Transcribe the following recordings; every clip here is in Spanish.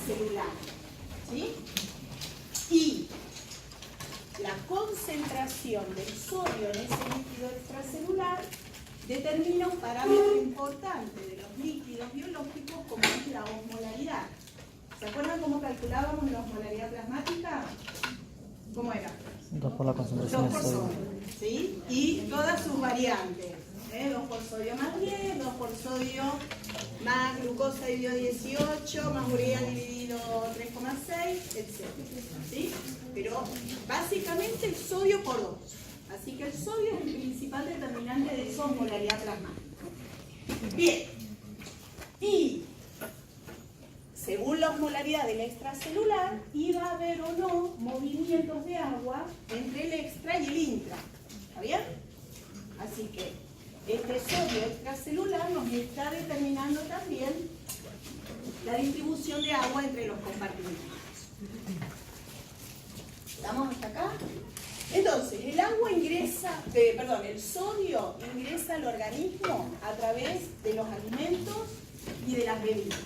extracelular, ¿sí? Y la concentración del sodio en ese líquido extracelular determina un parámetro importante de los líquidos biológicos como es la osmolaridad. ¿Se acuerdan cómo calculábamos la osmolaridad plasmática? ¿Cómo era? 2 por la concentración 2 por de sodio. sodio, ¿sí? Y todas sus variantes. 2 por sodio más 10, 2 por sodio más glucosa dividido 18, más urea dividido 3,6, etc. ¿Sí? Pero básicamente el sodio por 2. Así que el sodio es el principal determinante de esa osmolaridad plasmática. Bien. Y según la osmolaridad del extracelular, iba a haber o no movimientos de agua entre el extra y el intra. ¿Está bien? Así que este sodio extracelular nos está determinando también la distribución de agua entre los compartimentos. ¿Estamos hasta acá? Entonces, el sodio ingresa al organismo a través de los alimentos y de las bebidas.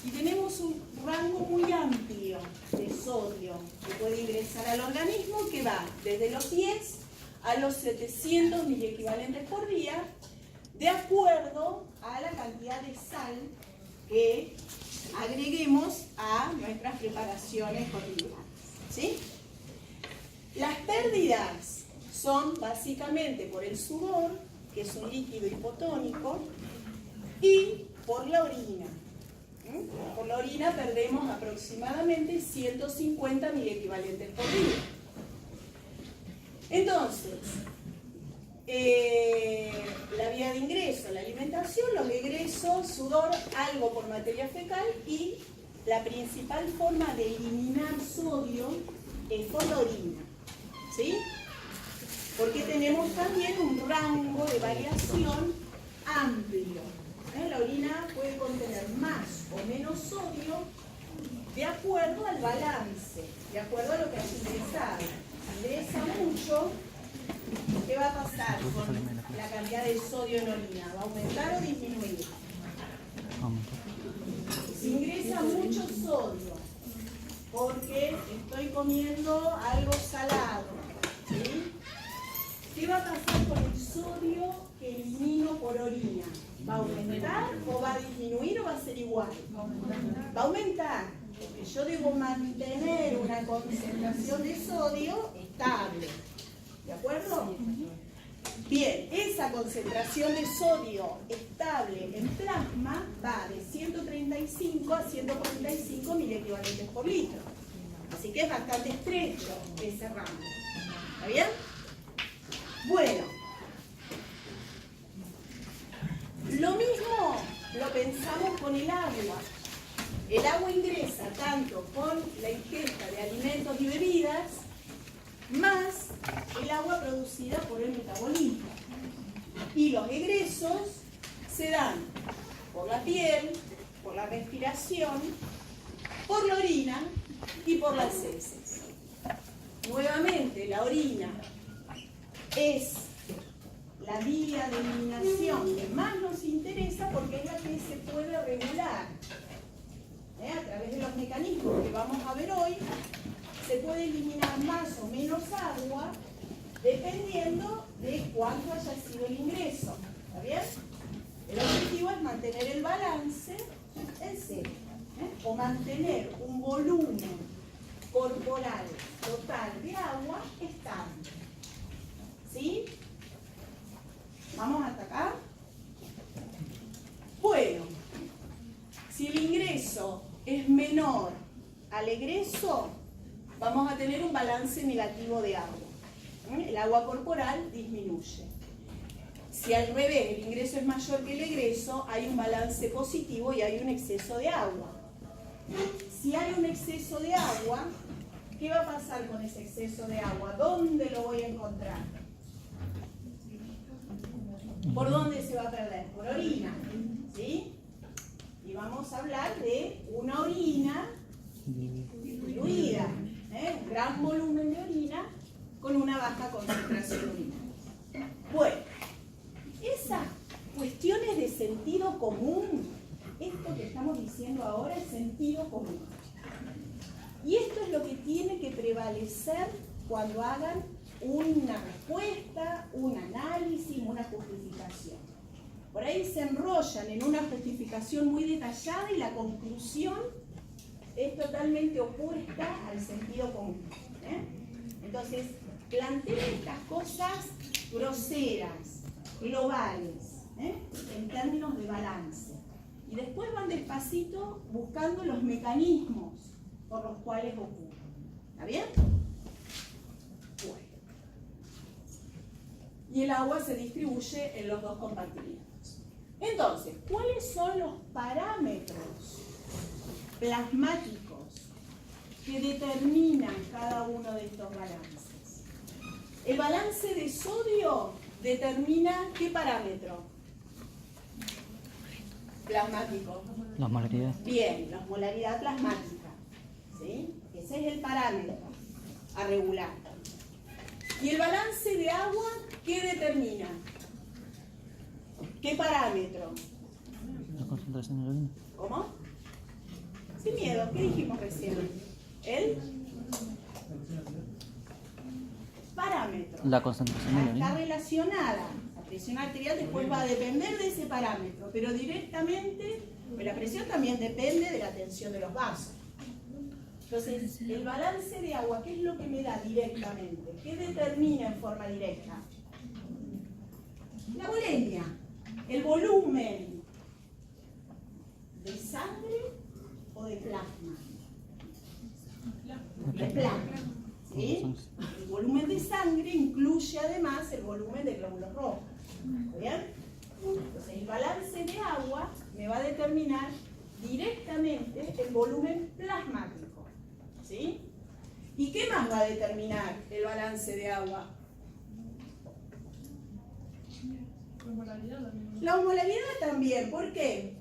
Y tenemos un rango muy amplio de sodio que puede ingresar al organismo que va desde los 10 a los 700 miliequivalentes por día, de acuerdo a la cantidad de sal que agreguemos a nuestras preparaciones cotidianas, ¿sí? Las pérdidas son básicamente por el sudor, que es un líquido hipotónico, y por la orina. Por la orina perdemos aproximadamente 150 miliequivalentes por día. Entonces, la vía de ingreso, la alimentación, los egresos, sudor, algo por materia fecal, y la principal forma de eliminar sodio es por la orina, ¿sí? Porque tenemos también un rango de variación amplio. La orina puede contener más o menos sodio de acuerdo al balance, de acuerdo a lo que has ingresado. Si ingresa mucho, ¿qué va a pasar con la cantidad de sodio en orina? ¿Va a aumentar o disminuir? Si ingresa mucho sodio, porque estoy comiendo algo salado, ¿sí? ¿Qué va a pasar con el sodio que elimino por orina? ¿Va a aumentar o va a disminuir o va a ser igual? Va a aumentar, porque yo debo mantener una concentración de sodio estable. ¿De acuerdo? Bien, esa concentración de sodio estable en plasma va de 135 a 145 miliequivalentes por litro. Así que es bastante estrecho ese rango. ¿Está bien? Bueno, lo mismo lo pensamos con el agua. El agua ingresa tanto con la ingesta de alimentos y bebidas, más el agua producida por el metabolismo. Y los egresos se dan por la piel, por la respiración, por la orina y por las heces. Nuevamente, la orina es la vía de eliminación que más nos interesa porque es la que se puede regular. A través de los mecanismos que vamos a ver hoy, se puede eliminar más o menos agua dependiendo de cuánto haya sido el ingreso. ¿Está bien? El objetivo es mantener el balance en cero, o mantener un volumen corporal total de agua estable. ¿Sí? ¿Vamos hasta acá? Bueno, si el ingreso es menor al egreso, vamos a tener un balance negativo de agua. El agua corporal disminuye. Si al revés el ingreso es mayor que el egreso, hay un balance positivo y hay un exceso de agua. Si hay un exceso de agua, ¿qué va a pasar con ese exceso de agua? ¿Dónde lo voy a encontrar? ¿Por dónde se va a perder? Por orina, ¿sí? Y vamos a hablar de una orina diluida, un gran volumen de orina con una baja concentración urinaria. Bueno, esas cuestiones de sentido común, esto que estamos diciendo ahora es sentido común. prevalecer cuando hagan una respuesta, un análisis, una justificación. Por ahí se enrollan en una justificación muy detallada y la conclusión es totalmente opuesta al sentido común. Entonces, planteen estas cosas groseras, globales, en términos de balance. Y después van despacito buscando los mecanismos por los cuales ocurre. ¿Está bien? Bueno. Y el agua se distribuye en los dos compartimientos. Entonces, ¿cuáles son los parámetros plasmáticos que determinan cada uno de estos balances? El balance de sodio determina ¿qué parámetro? Plasmático. La molaridad. Bien, la molaridad plasmática. ¿Sí? Ese es el parámetro a regular. ¿Y el balance de agua qué determina? ¿Qué parámetro? La concentración de la orina. ¿Cómo? Sin miedo, ¿qué dijimos recién? ¿El? Parámetro. La concentración de la Está orina. relacionada. La presión arterial después va a depender de ese parámetro, pero directamente, la presión también depende de la tensión de los vasos. Entonces, el balance de agua, ¿qué es lo que me da directamente? ¿Qué determina en forma directa? La volemia, el volumen de sangre o de plasma. De plasma. ¿Sí? El volumen de sangre incluye además el volumen de glóbulos rojos. ¿Está bien? Entonces, el balance de agua me va a determinar directamente el volumen plasmático. ¿Sí? ¿Y qué más va a determinar el balance de agua? La osmolaridad también. La osmolaridad también. ¿Por qué?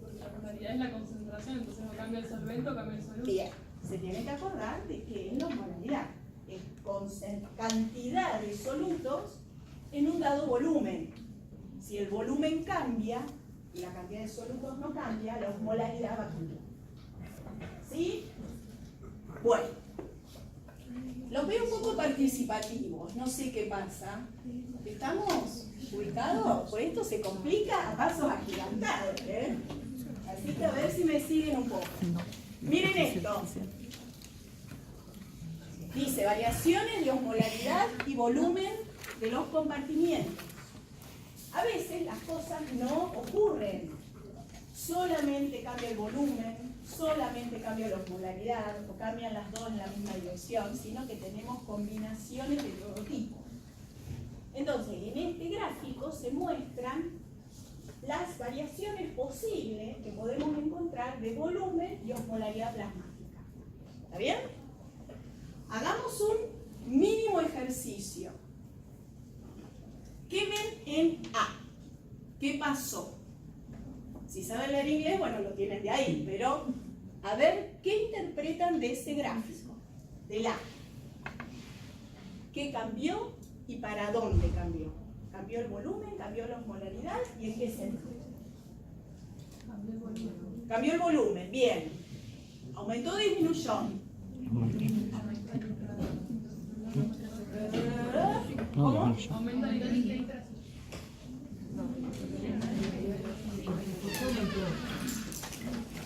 Porque la osmolaridad es la concentración, entonces no cambia el solvente o cambia el soluto. Bien, se tiene que acordar de que es la osmolaridad. Es cantidad de solutos en un dado volumen. Si el volumen cambia y la cantidad de solutos no cambia, la osmolaridad va a cambiar. ¿Sí? Bueno, los veo un poco participativos, no sé qué pasa. ¿Estamos ubicados? Pues esto se complica a pasos agigantados, ¿eh? Así que a ver si me siguen un poco. Miren esto. Dice, variaciones de osmolaridad y volumen de los compartimientos. A veces las cosas no ocurren. Solamente cambia el volumen, solamente cambia la osmolaridad, o cambian las dos en la misma dirección, sino que tenemos combinaciones de todo tipo. Entonces, en este gráfico se muestran las variaciones posibles que podemos encontrar de volumen y osmolaridad plasmática. ¿Está bien? Hagamos un mínimo ejercicio. ¿Qué ven en A? ¿Qué pasó? Si saben leer inglés, bueno, lo tienen de ahí, pero a ver, ¿qué interpretan de ese gráfico? Del A. ¿Qué cambió y para dónde cambió? ¿Cambió el volumen? ¿Cambió la osmolaridad? ¿Y en qué sentido? Cambia el volumen. Cambió el volumen, bien. ¿Aumentó o disminuyó? No, ¿Cómo? disminuyó. Aumenta la intensidad.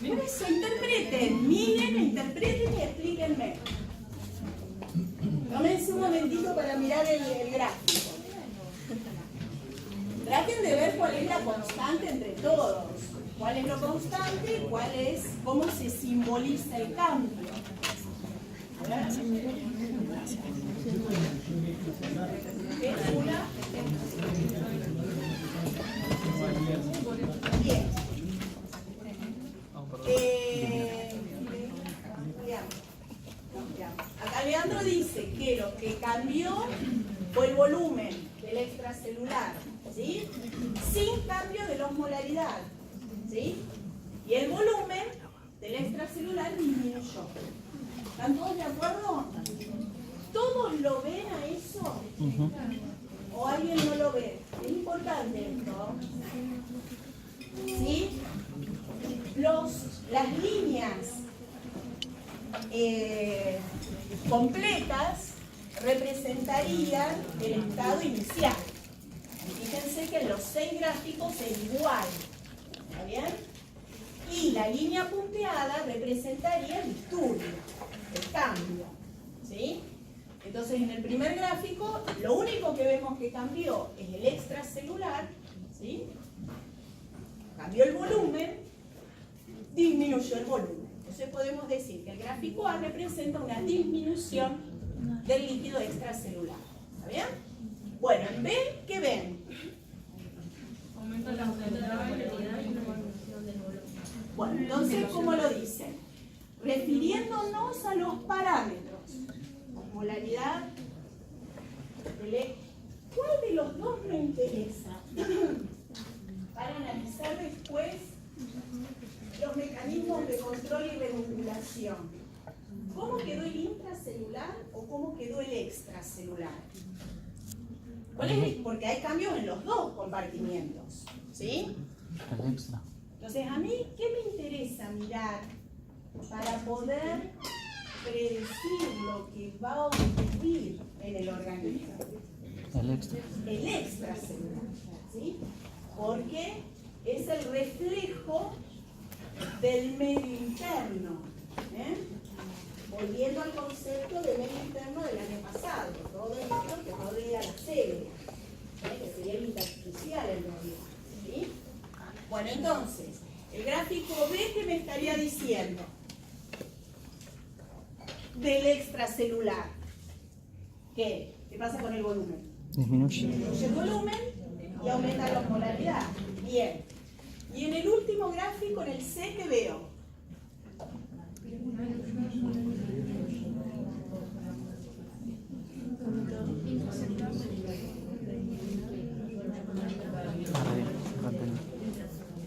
Por eso, interpreten, miren, interpreten y explíquenme. Tómense un momentito para mirar el gráfico. Traten de ver cuál es la constante entre todos. ¿Cuál es lo constante? ¿Cuál es, cómo se simboliza el cambio? A ver. ¿Qué es una? Bien. Acá Leandro dice que lo que cambió fue el volumen del extracelular, ¿sí? Sin cambio de la osmolaridad, ¿sí? Y el volumen del extracelular disminuyó. ¿Están todos de acuerdo? ¿Todos lo ven a eso? ¿O alguien no lo ve? Es importante esto. ¿Sí? Las líneas completas representarían el estado inicial. Fíjense que en los 6 gráficos es igual. ¿Está bien? Y la línea punteada representaría el disturbio, el cambio. ¿Sí? Entonces, en el primer gráfico, lo único que vemos que cambió es el extracelular. ¿Sí? Cambió el volumen, disminuyó el volumen. Entonces podemos decir que el gráfico A representa una disminución del líquido extracelular. ¿Está bien? Bueno, en B, ¿qué ven? Aumenta la motilidad y una disminución del volumen. Bueno, entonces, ¿cómo lo dicen? Refiriéndonos a los parámetros. Osmolaridad. ¿Cuál de los dos me interesa? Para analizar después los mecanismos de control y regulación. ¿Cómo quedó el intracelular o cómo quedó el extracelular? Porque hay cambios en los dos compartimientos. ¿Sí? El extra. Entonces, a mí, ¿qué me interesa mirar para poder predecir lo que va a ocurrir en el organismo? El extra. El extracelular, ¿sí? Porque es el reflejo del medio interno. Volviendo al concepto de medio interno del año pasado, todo esto que rodea la célula, que sería el intersticial en realidad. ¿Sí? Bueno, entonces, el gráfico B, ¿qué me estaría diciendo? Del extracelular. ¿Qué? ¿Qué pasa con el volumen? Disminuye. Disminuye el volumen y aumenta la osmolaridad. Bien. Y en el último gráfico, en el C, ¿qué veo?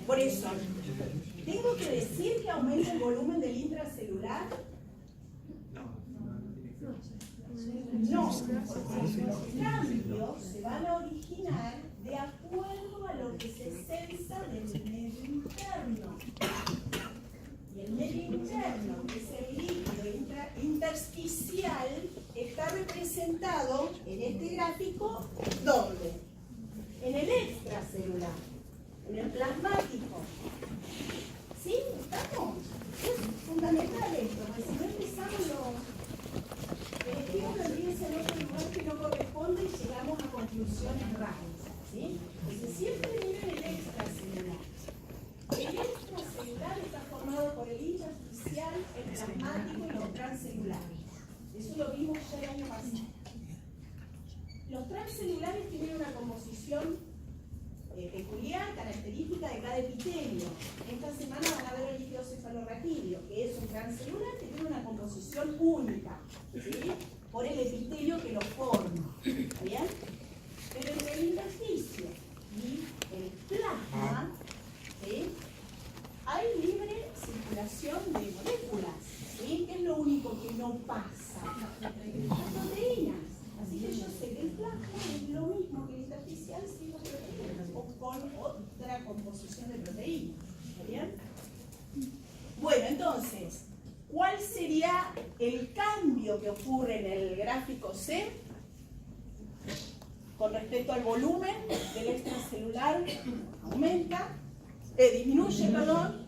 Por eso, ¿tengo que decir que aumenta el volumen del intracelular? No, porque los cambios se van a originar de acuerdo a lo que se sensa del medio interno. Y el medio interno, que es el líquido intersticial, está representado en este gráfico, ¿dónde? En el extracelular, en el plasmático. ¿Sí? ¿Estamos? Es fundamental esto, porque si no empezamos el estudio vendría en otro lugar que no corresponde y llegamos a conclusiones raras. ¿Sí? Entonces siempre miren el extracelular. El extracelular está formado por el intersticial, el plasmático y los transcelulares. Eso lo vimos ya el año pasado. Los transcelulares tienen una composición peculiar, característica de cada epitelio. Esta semana van a ver el líquido cefalorraquídeo, que es un transcelular que tiene una composición única, ¿sí? Por el epitelio que lo forma. ¿Está bien? Pero entre el intersticio y el plasma, ¿sí?, hay libre circulación de moléculas. ¿Sí? ¿Qué es lo único que no pasa? Las proteínas. Así que yo sé que el plasma es lo mismo que el intersticial sin las proteínas, o con otra composición de proteínas. ¿Está bien? Bueno, entonces, ¿cuál sería el cambio que ocurre en el gráfico C con respecto al volumen del extracelular? Aumenta, disminuye, perdón,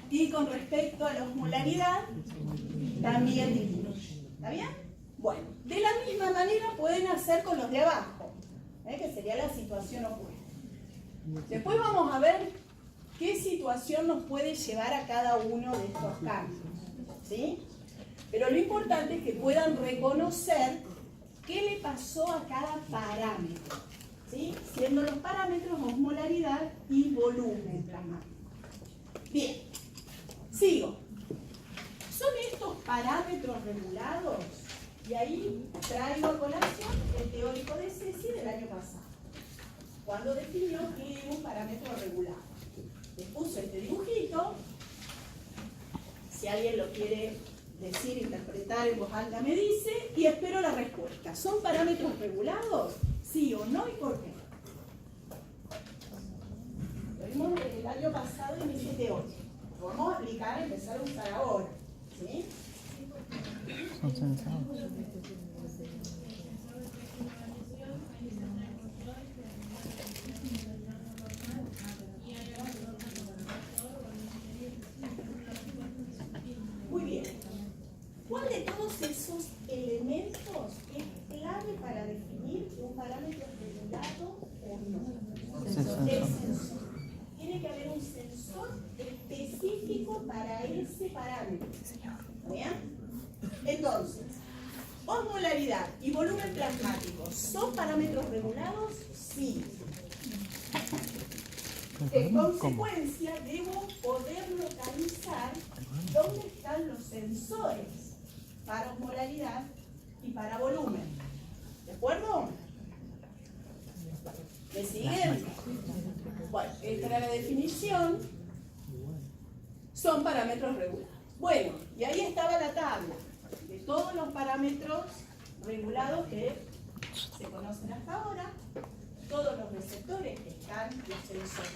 y con respecto a la osmolaridad también disminuye. ¿Está bien? Bueno, de la misma manera pueden hacer con los de abajo, que sería la situación opuesta. Después vamos a ver qué situación nos puede llevar a cada uno de estos cambios, ¿sí? Pero lo importante es que puedan reconocer qué le pasó a cada parámetro, ¿sí? Siendo los parámetros osmolaridad y volumen plasmático. Bien, sigo. ¿Son estos parámetros regulados? Y ahí traigo a colación el teórico de Ceci del año pasado, cuando definió que es un parámetro regulado. Les puse este dibujito. Si alguien lo quiere decir, interpretar en voz alta, me dice, y espero la respuesta. ¿Son parámetros regulados? ¿Sí o no? ¿Y por qué? Lo vimos el año pasado en ese teórico. Lo vamos a aplicar, empezar a usar ahora. ¿Sí? Son sensados. Muy bien. ¿Cuál de todos esos elementos es clave para definir un parámetro regulado o no? Es el El sensor. sensor. Tiene que haber un sensor específico para ese parámetro. ¿Bien? Entonces, osmolaridad y volumen plasmático, ¿son parámetros regulados? Sí. En consecuencia, debo poder localizar dónde están los sensores para osmolaridad y para volumen. ¿De acuerdo? ¿Me siguen? Bueno, esta era la definición. Son parámetros regulados. Bueno, y ahí estaba la tabla de todos los parámetros regulados que se conocen hasta ahora, todos los receptores que están, los sensores,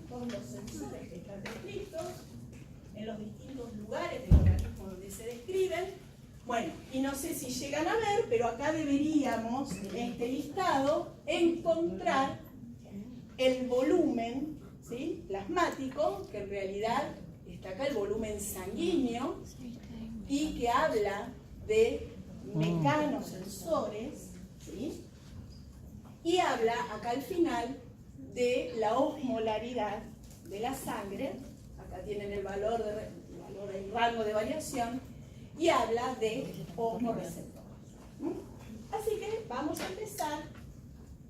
todos los sensores que están descritos en los distintos lugares del organismo donde se describen. Bueno, y no sé si llegan a ver, pero acá deberíamos, en este listado, encontrar el volumen, ¿sí?, plasmático, que en realidad está acá el volumen sanguíneo, y que habla de mecanosensores, ¿sí?, y habla acá al final de la osmolaridad de la sangre. Acá tienen el valor del rango de variación, y habla de osmoreceptores. Así que vamos a empezar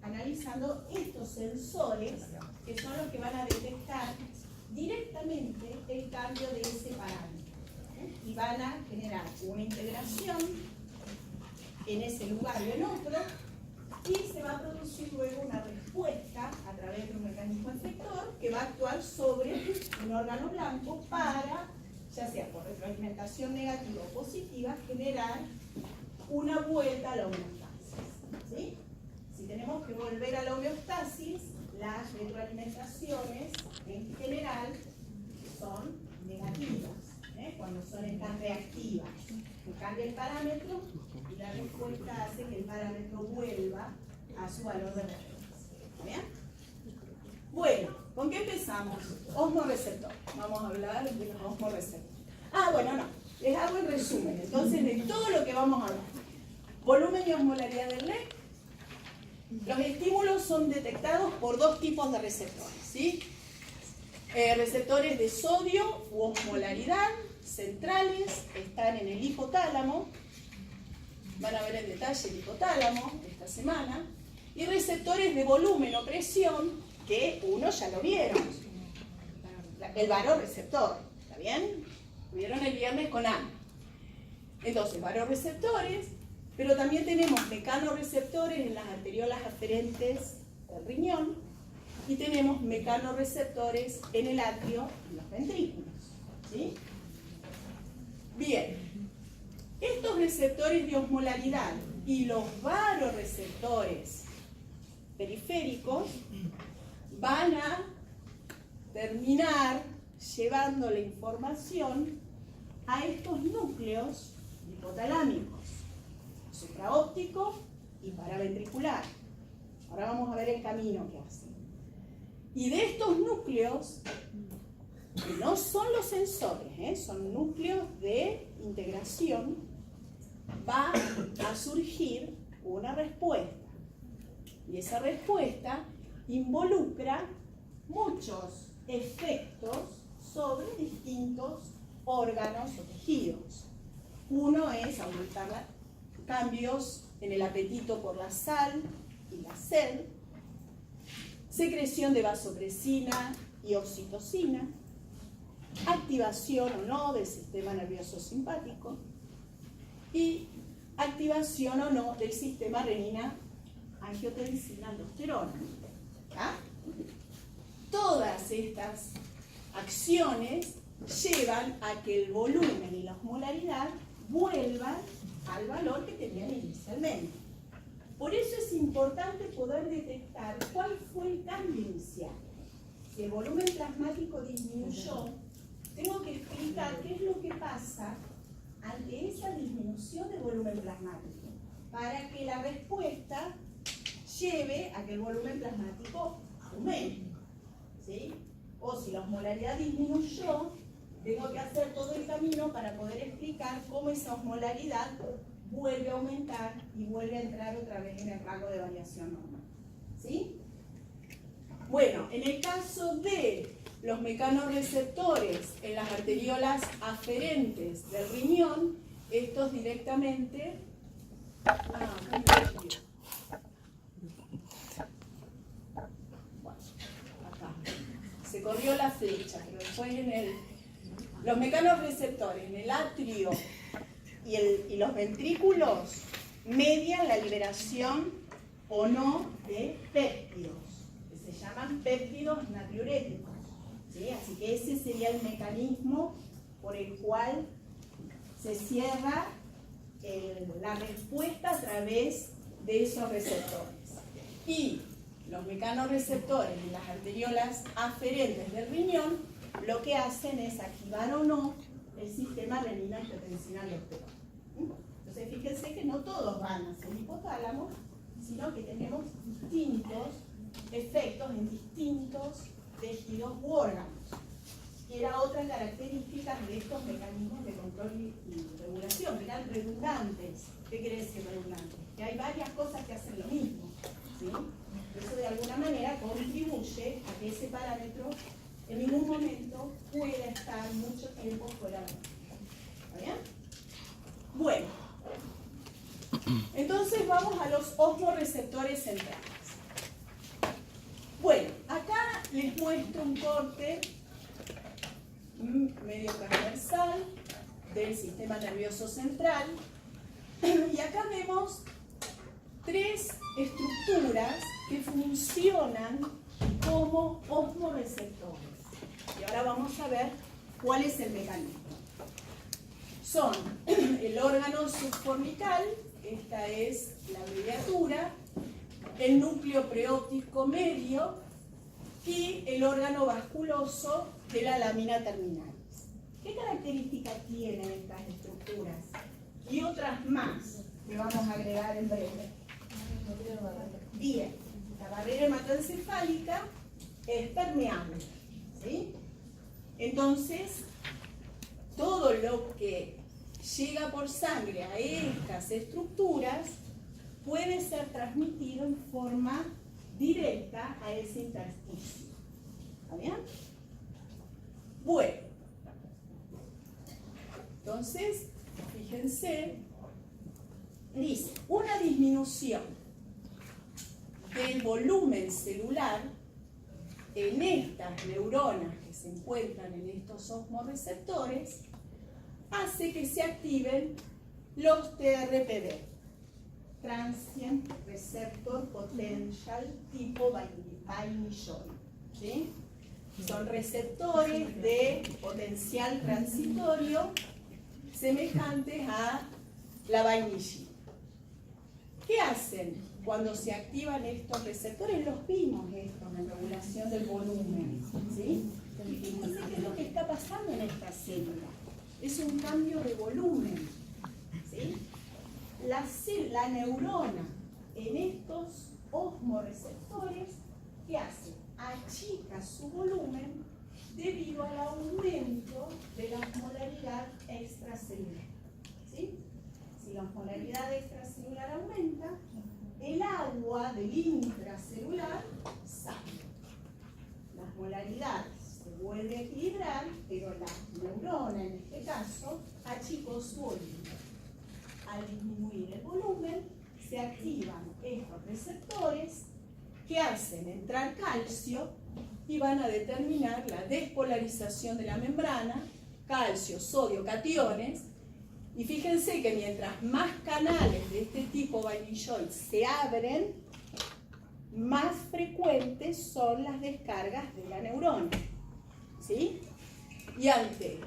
analizando estos sensores, que son los que van a detectar directamente el cambio de ese parámetro, y van a generar una integración en ese lugar y en otro, y se va a producir luego una respuesta a través de un mecanismo efector que va a actuar sobre un órgano blanco para, ya sea por retroalimentación negativa o positiva, generar una vuelta a la homeostasis, ¿sí? Si tenemos que volver a la homeostasis, las retroalimentaciones en general son negativas, cuando están reactivas. Cambia el parámetro y la respuesta hace que el parámetro vuelva a su valor de referencia. ¿Bien? Bueno, ¿con qué empezamos? Osmoreceptor. Vamos a hablar de los osmoreceptores. Bueno, no. Les hago el resumen, entonces, de todo lo que vamos a hablar. Volumen y osmolaridad del LED. Los estímulos son detectados por dos tipos de receptores, ¿sí? Receptores de sodio u osmolaridad centrales, están en el hipotálamo. Van a ver en detalle el hipotálamo esta semana. Y receptores de volumen o presión, que uno ya lo vieron. El varorreceptor, ¿está bien? Lo vieron el viernes con Ana. Entonces, varorreceptores, pero también tenemos mecanorreceptores en las arteriolas aferentes del riñón, y tenemos mecanorreceptores en el atrio y los ventrículos, ¿sí? Bien, estos receptores de osmolaridad y los varorreceptores periféricos van a terminar llevando la información a estos núcleos hipotalámicos, supraóptico y paraventricular. Ahora vamos a ver el camino que hacen. Y de estos núcleos, que no son los sensores, son núcleos de integración, va a surgir una respuesta. Y esa respuesta involucra muchos efectos sobre distintos órganos o tejidos. Uno es aumentar cambios en el apetito por la sal y la sed, secreción de vasopresina y oxitocina, activación o no del sistema nervioso simpático y activación o no del sistema renina-angiotensina-aldosterona. Todas estas acciones llevan a que el volumen y la osmolaridad vuelvan al valor que tenían inicialmente. Por eso es importante poder detectar cuál fue el cambio inicial. Si el volumen plasmático disminuyó, tengo que explicar qué es lo que pasa a ante esa disminución del volumen plasmático, para que la respuesta lleve a que el volumen plasmático aumente, ¿sí? O si la osmolaridad disminuyó, tengo que hacer todo el camino para poder explicar cómo esa osmolaridad vuelve a aumentar y vuelve a entrar otra vez en el rango de variación normal, ¿sí? Bueno, en el caso de los mecanorreceptores en las arteriolas aferentes del riñón, estos directamente... Se corrió la flecha, pero después los mecanorreceptores en el atrio y los ventrículos median la liberación o no de péptidos, que se llaman péptidos natriuréticos, ¿sí? Así que ese sería el mecanismo por el cual se cierra la respuesta a través de esos receptores. Y los mecanorreceptores en las arteriolas aferentes del riñón lo que hacen es activar o no el sistema renina-angiotensina aldosterona. Entonces fíjense que no todos van hacia el hipotálamo, sino que tenemos distintos efectos en distintos tejidos u órganos. Que era otra característica de estos mecanismos de control y regulación, que eran redundantes. ¿Qué quiere decir redundantes? Que hay varias cosas que hacen lo mismo, ¿sí? Eso de alguna manera contribuye a que ese parámetro en ningún momento pueda estar mucho tiempo fuera de órbita. ¿Está bien? Bueno, entonces vamos a los osmoreceptores centrales. Bueno, acá les muestro un corte medio transversal del sistema nervioso central y acá vemos tres estructuras que funcionan como osmoreceptores. Y ahora vamos a ver cuál es el mecanismo. Son el órgano subfornical, esta es la abreviatura, el núcleo preóptico medio y el órgano vasculoso de la lámina terminalis. ¿Qué características tienen estas estructuras? Y otras más que vamos a agregar en breve. Bien, la barrera hematoencefálica es permeable, ¿sí? Entonces, todo lo que llega por sangre a estas estructuras puede ser transmitido en forma directa a ese intersticio. ¿Está bien? Bueno, entonces, fíjense, dice, una disminución del volumen celular en estas neuronas que se encuentran en estos osmoreceptores hace que se activen los TRPV, Transient Receptor Potential tipo vainilloide, ¿sí? Son receptores de potencial transitorio semejantes a la vainillina. ¿Qué hacen cuando se activan estos receptores? Los vimos estos en regulación del volumen, ¿sí? Y fíjense qué es lo que está pasando en esta célula. Es un cambio de volumen, ¿sí? La neurona en estos osmoreceptores, ¿qué hace? Achica su volumen debido al aumento de la osmolaridad extracelular, ¿sí? Si la osmolaridad extracelular aumenta, el agua del intracelular sale. La osmolaridad se vuelve a equilibrar, pero la neurona, en este caso, achicó su volumen. Al disminuir el volumen, se activan estos receptores que hacen entrar calcio y van a determinar la despolarización de la membrana, calcio, sodio, cationes. Y fíjense que mientras más canales de este tipo vainilloide se abren, más frecuentes son las descargas de la neurona, ¿sí? Y ante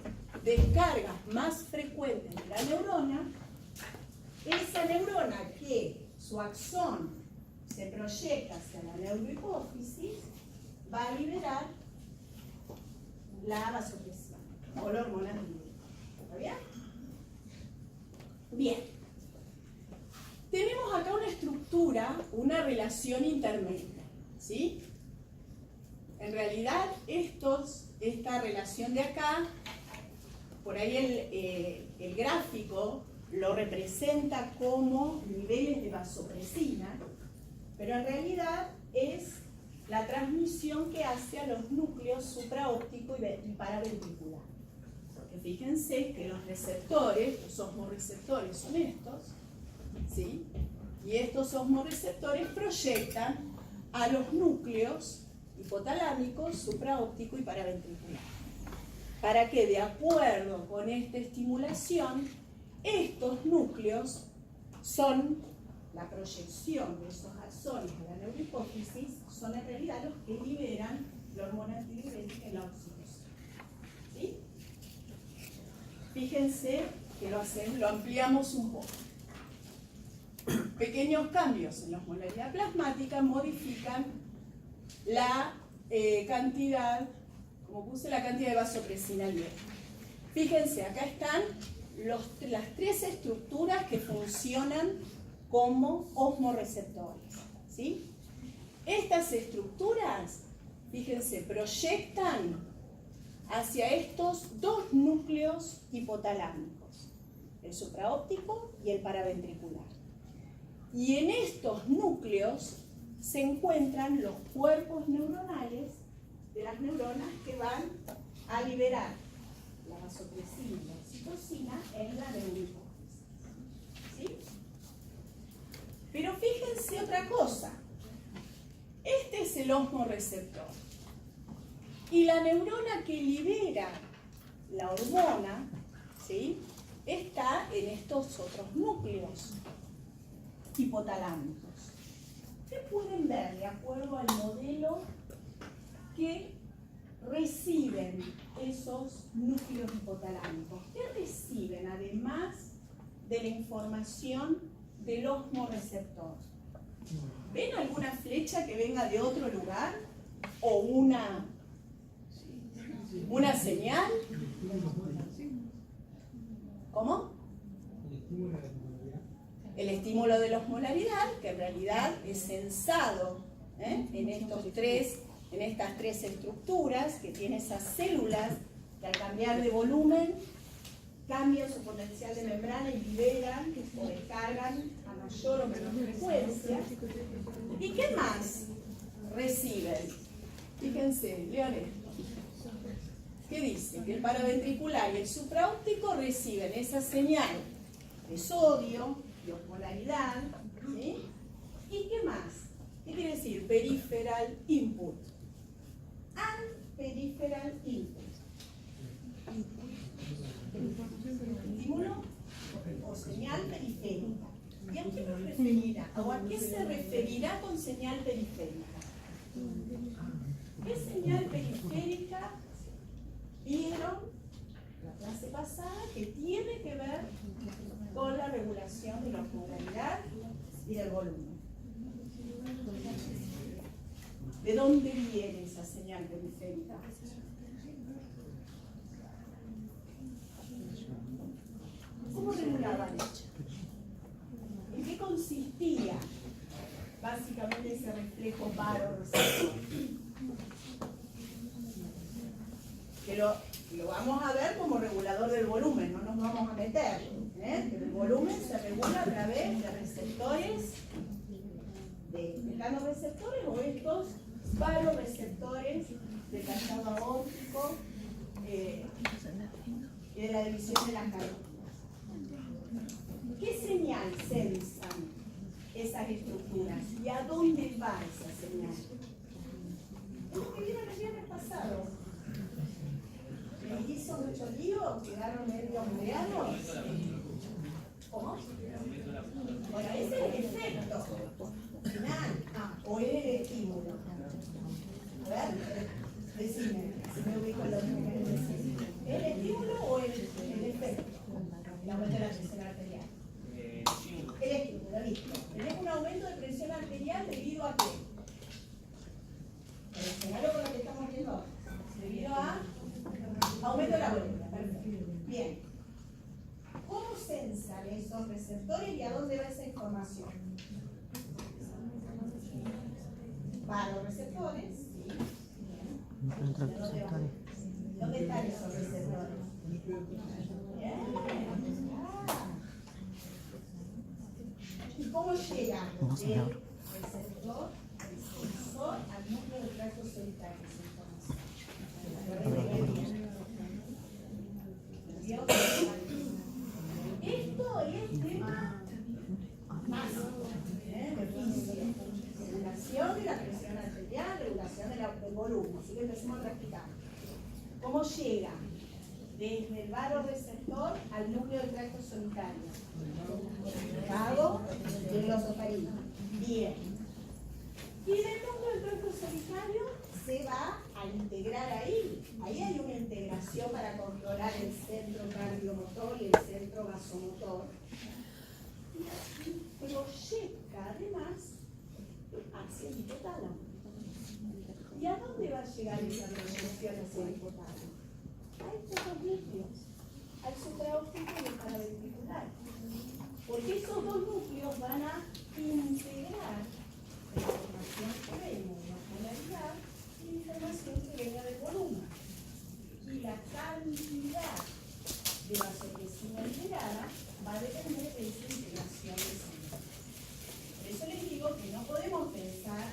descargas más frecuentes de la neurona, esa neurona que su axón se proyecta hacia la neurohipófisis va a liberar la vasopresión o la hormona tiroidea. ¿Está bien? Bien. Tenemos acá una estructura, una relación intermedia, ¿sí? En realidad, esta relación de acá, por ahí el gráfico lo representa como niveles de vasopresina, pero en realidad es la transmisión que hace a los núcleos supraóptico y paraventricular. Porque fíjense que los receptores, los osmorreceptores son estos, ¿sí? Y estos osmorreceptores proyectan a los núcleos hipotalámicos, supraóptico y paraventricular. Para que, de acuerdo con esta estimulación, estos núcleos son la proyección de esos axones de la neurohipófisis, son en realidad los que liberan la hormona antidiurética en la oxitocina. ¿Sí? Fíjense que lo ampliamos un poco. Pequeños cambios en la osmolaridad plasmática modifican la cantidad, como puse, la cantidad de vasopresina libre. Fíjense, acá están las tres estructuras que funcionan como osmorreceptores, ¿sí? Estas estructuras, fíjense, proyectan hacia estos dos núcleos hipotalámicos, el supraóptico y el paraventricular. Y en estos núcleos se encuentran los cuerpos neuronales de las neuronas que van a liberar la vasopresina y la oxitocina en la neurohipófisis. ¿Sí? Pero fíjense otra cosa. Este es el osmorreceptor. Y la neurona que libera la hormona, ¿sí?, está en estos otros núcleos hipotalámicos. ¿Qué pueden ver de acuerdo al modelo que reciben esos núcleos hipotalámicos? ¿Qué reciben además de la información del osmorreceptor? ¿Ven alguna flecha que venga de otro lugar? ¿O una señal? ¿Cómo? El estímulo de la osmolaridad, que en realidad es censado en estas tres estructuras, que tiene esas células que al cambiar de volumen cambian su potencial de membrana y liberan o descargan a mayor o menor frecuencia. ¿Y qué más reciben? Fíjense, lean esto. ¿Qué dice? Que el paraventricular y el supraóptico reciben esa señal de sodio, de osmolaridad, ¿sí? ¿Y qué más? ¿Qué quiere decir? Peripheral input. And peripheral input. Estímulo o señal periférica. ¿Y a qué nos referirá? ¿O a qué se referirá con señal periférica? ¿Qué señal periférica vieron la clase pasada que tiene que ver con la regulación de la osmolaridad y del volumen? ¿De dónde viene esa señal periférica? ¿Cómo regulaban ella? ¿En qué consistía básicamente ese reflejo varo-receptor? Que lo vamos a ver como regulador del volumen, no nos vamos a meter. Pero el volumen se regula a través de receptores, de mecanoreceptores o estos varoreceptores del callado aórtico y de la división de las carótidas. ¿Qué señal sensan esas estructuras y a dónde va esa señal? Es lo que vieron el viernes pasado. ¿Les hizo mucho lío? ¿Quedaron medio mareados? ¿Cómo? Bueno, ese es el efecto final. O es el estímulo. A ver, decime, si me ubico en lo mismo que les decía. ¿El estímulo o el efecto? El aumento de la presión arterial. El estímulo, listo. Tenemos un aumento de presión arterial debido a qué? Relacionarlo con lo que estamos viendo ahora. Debido a aumento de la volumetría. Perfecto. Bien. ¿Cómo censan esos receptores y a dónde va esa información? Va a los receptores, ¿sí? Entre los receptores. ¿Dónde están esos receptores? Bien. ¿Y cómo llega No se el abre. receptor, el sensor, al núcleo del tracto solitario? Esa información. Esto es tema básico, de física. Regulación de la presión arterial, regulación del volumen. Así que empecemos a practicar. ¿Cómo llega? Desde el vasoreceptor al núcleo del tracto solitario. Vago y el glosofaringo. Bien. Y del núcleo del tracto solitario se va a integrar ahí. Ahí hay una integración para controlar el centro cardiomotor y el centro vasomotor. Y proyecta además hacia el hipotálamo. ¿Y a dónde va a llegar esa proyección hacia el hipotálamo? A estos dos núcleos, al supraóptico y al paraventricular. Porque esos dos núcleos van a integrar la información que venga de la polaridad y la información que venga del volumen. Y la cantidad de vasopresina integrada va a depender de esa integración de sangre. Por eso les digo que no podemos pensar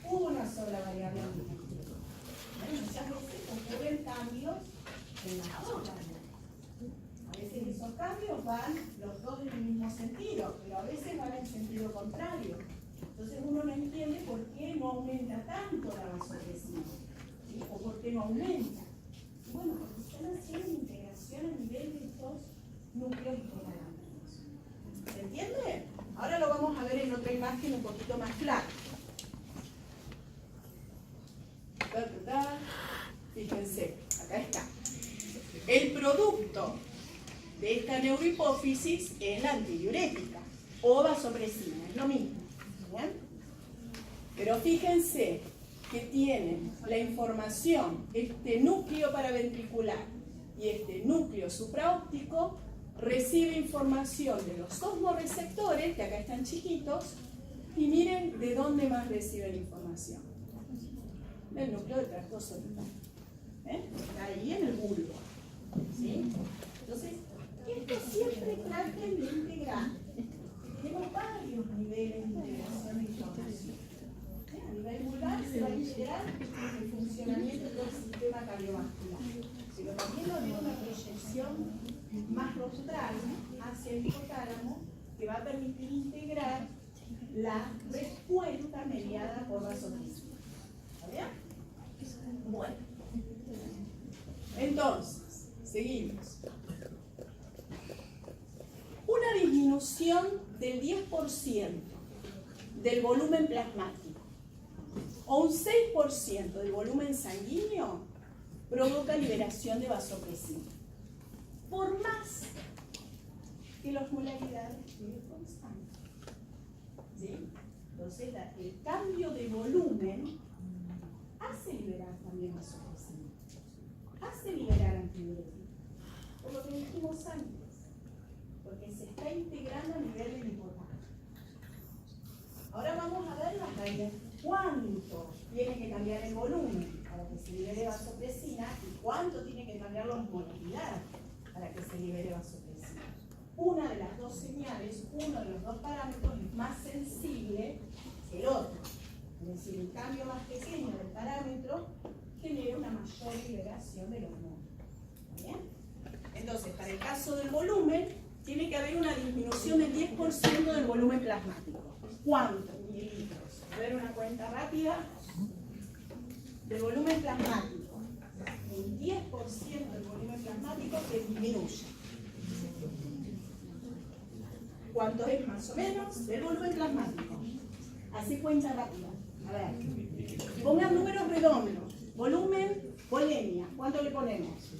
una sola variable administrativa. Muchas veces ocurren cambios en las dos variables. A veces esos cambios van los dos en el mismo sentido, pero a veces van en sentido contrario. Entonces uno no entiende por qué no aumenta tanto la vasopresina, ¿sí? O por qué no aumenta. Y bueno, porque están haciendo integración a nivel de estos núcleos hipotalámicos. ¿Se entiende? Ahora lo vamos a ver en otra imagen un poquito más clara. Fíjense, acá está. El producto de esta neurohipófisis es la antidiurética o vasopresina, es lo mismo. ¿Bien? Pero fíjense que tienen la información, este núcleo paraventricular y este núcleo supraóptico recibe información de los osmoreceptores, que acá están chiquitos, y miren de dónde más reciben información. Del núcleo del tracto solitario. Está ahí en el bulbo. ¿Sí? Entonces, esto siempre traten de integrar. Tenemos varios niveles de integración de información. A nivel vulvar se va a integrar el funcionamiento de todo el sistema cardiovascular. Pero también va a haber una proyección más rostral hacia el hipotálamo que va a permitir integrar la respuesta mediada por vasopresina. ¿Está bien? Bueno. Entonces, seguimos. Una disminución del 10% del volumen plasmático o un 6% del volumen sanguíneo provoca liberación de vasopresina, por más que la osmolaridad esté constante. ¿Sí? Entonces, el cambio de volumen hace liberar también vasopresina, hace liberar antidiurético, por lo que dijimos antes, porque se está integrando a nivel del hipotálamo. Ahora vamos a ver las raíces. ¿Cuánto tiene que cambiar el volumen para que se libere vasopresina y cuánto tiene que cambiar la osmolaridad para que se libere vasopresina? Una de las dos señales, uno de los dos parámetros es más sensible que el otro. Es decir, el cambio más pequeño del parámetro genera una mayor liberación del hormona. ¿Bien? Entonces, para el caso del volumen, tiene que haber una disminución del 10% del volumen plasmático. ¿Cuánto? Mililitros. A ver una cuenta rápida. Del volumen plasmático. El 10% del volumen plasmático que disminuye. ¿Cuánto es más o menos del volumen plasmático? Así cuenta rápida. A ver. Pongan números redondos. Volumen, volemia. ¿Cuánto le ponemos?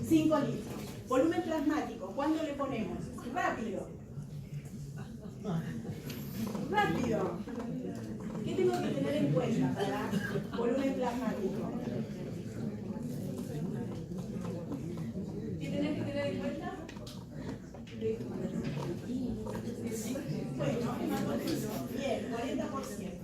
5 litros. Volumen plasmático. ¿Cuánto le ponemos? Rápido. Rápido. ¿Qué tengo que tener en cuenta para volumen plasmático? ¿Qué tenés que tener en cuenta? 40%.